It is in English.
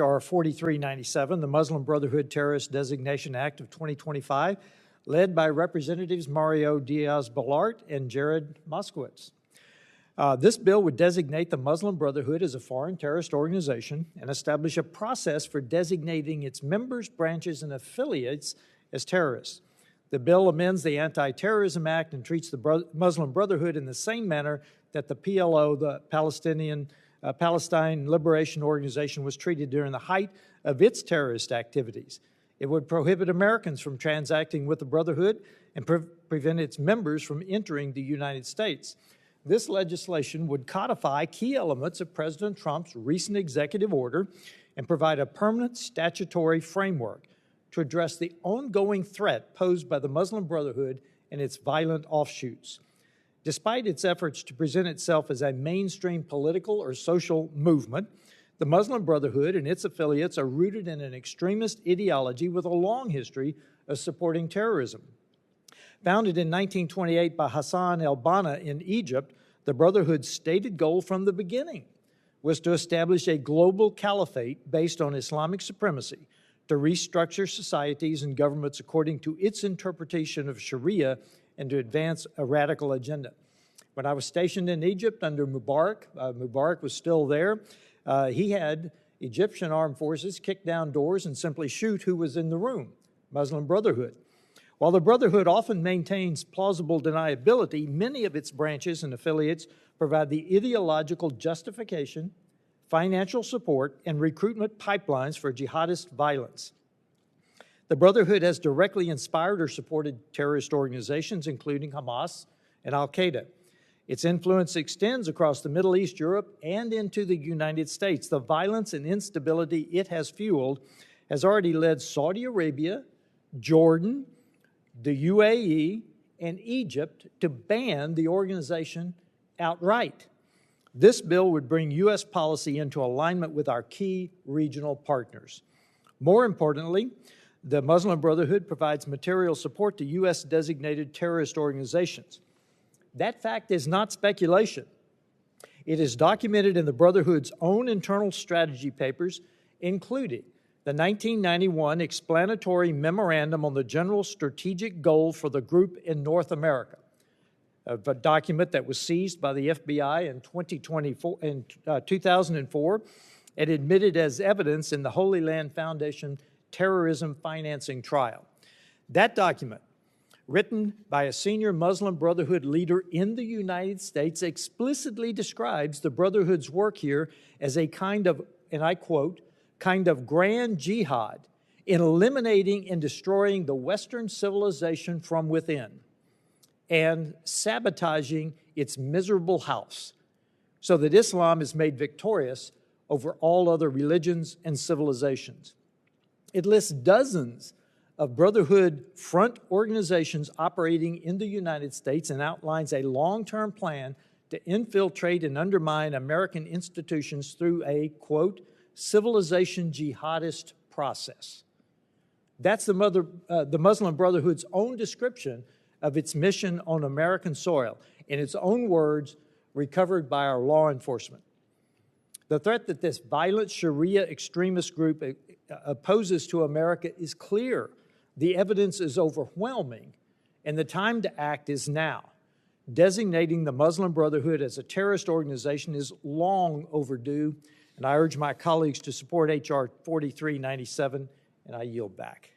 H.R. 4397, the Muslim Brotherhood Terrorist Designation Act of 2025, led by Representatives Mario Diaz-Balart and Jared Moskowitz. This bill would designate the Muslim Brotherhood as a foreign terrorist organization and establish a process for designating its members, branches, and affiliates as terrorists. The bill amends the Anti-Terrorism Act and treats the Muslim Brotherhood in the same manner that the PLO, the Palestine Liberation Organization, was treated during the height of its terrorist activities. It would prohibit Americans from transacting with the Brotherhood and prevent its members from entering the United States. This legislation would codify key elements of President Trump's recent executive order and provide a permanent statutory framework to address the ongoing threat posed by the Muslim Brotherhood and its violent offshoots. Despite its efforts to present itself as a mainstream political or social movement, the Muslim Brotherhood and its affiliates are rooted in an extremist ideology with a long history of supporting terrorism. Founded in 1928 by Hassan el-Banna in Egypt, the Brotherhood's stated goal from the beginning was to establish a global caliphate based on Islamic supremacy, to restructure societies and governments according to its interpretation of Sharia and to advance a radical agenda. When I was stationed in Egypt under Mubarak, Mubarak was still there, he had Egyptian armed forces kick down doors and simply shoot who was in the room, Muslim Brotherhood. While the Brotherhood often maintains plausible deniability, many of its branches and affiliates provide the ideological justification, financial support, and recruitment pipelines for jihadist violence. The Brotherhood has directly inspired or supported terrorist organizations, including Hamas and al-Qaeda. Its influence extends across the Middle East, Europe, and into the United States. The violence and instability it has fueled has already led Saudi Arabia, Jordan, the UAE, and Egypt to ban the organization outright. This bill would bring U.S. policy into alignment with our key regional partners. More importantly, the Muslim Brotherhood provides material support to U.S.-designated terrorist organizations. That fact is not speculation. It is documented in the Brotherhood's own internal strategy papers, including the 1991 explanatory memorandum on the general strategic goal for the group in North America, a document that was seized by the FBI in 2004 and admitted as evidence in the Holy Land Foundation terrorism financing trial. That document, written by a senior Muslim Brotherhood leader in the United States, explicitly describes the Brotherhood's work here as a kind of, and I quote, kind of grand jihad in eliminating and destroying the Western civilization from within and sabotaging its miserable house so that Islam is made victorious over all other religions and civilizations. It lists dozens of Brotherhood front organizations operating in the United States and outlines a long-term plan to infiltrate and undermine American institutions through a, quote, civilization jihadist process. That's the Muslim Brotherhood's own description of its mission on American soil, in its own words, recovered by our law enforcement. The threat that this violent Sharia extremist group opposes to America is clear. The evidence is overwhelming, and the time to act is now. Designating the Muslim Brotherhood as a terrorist organization is long overdue, and I urge my colleagues to support H.R. 4397, and I yield back.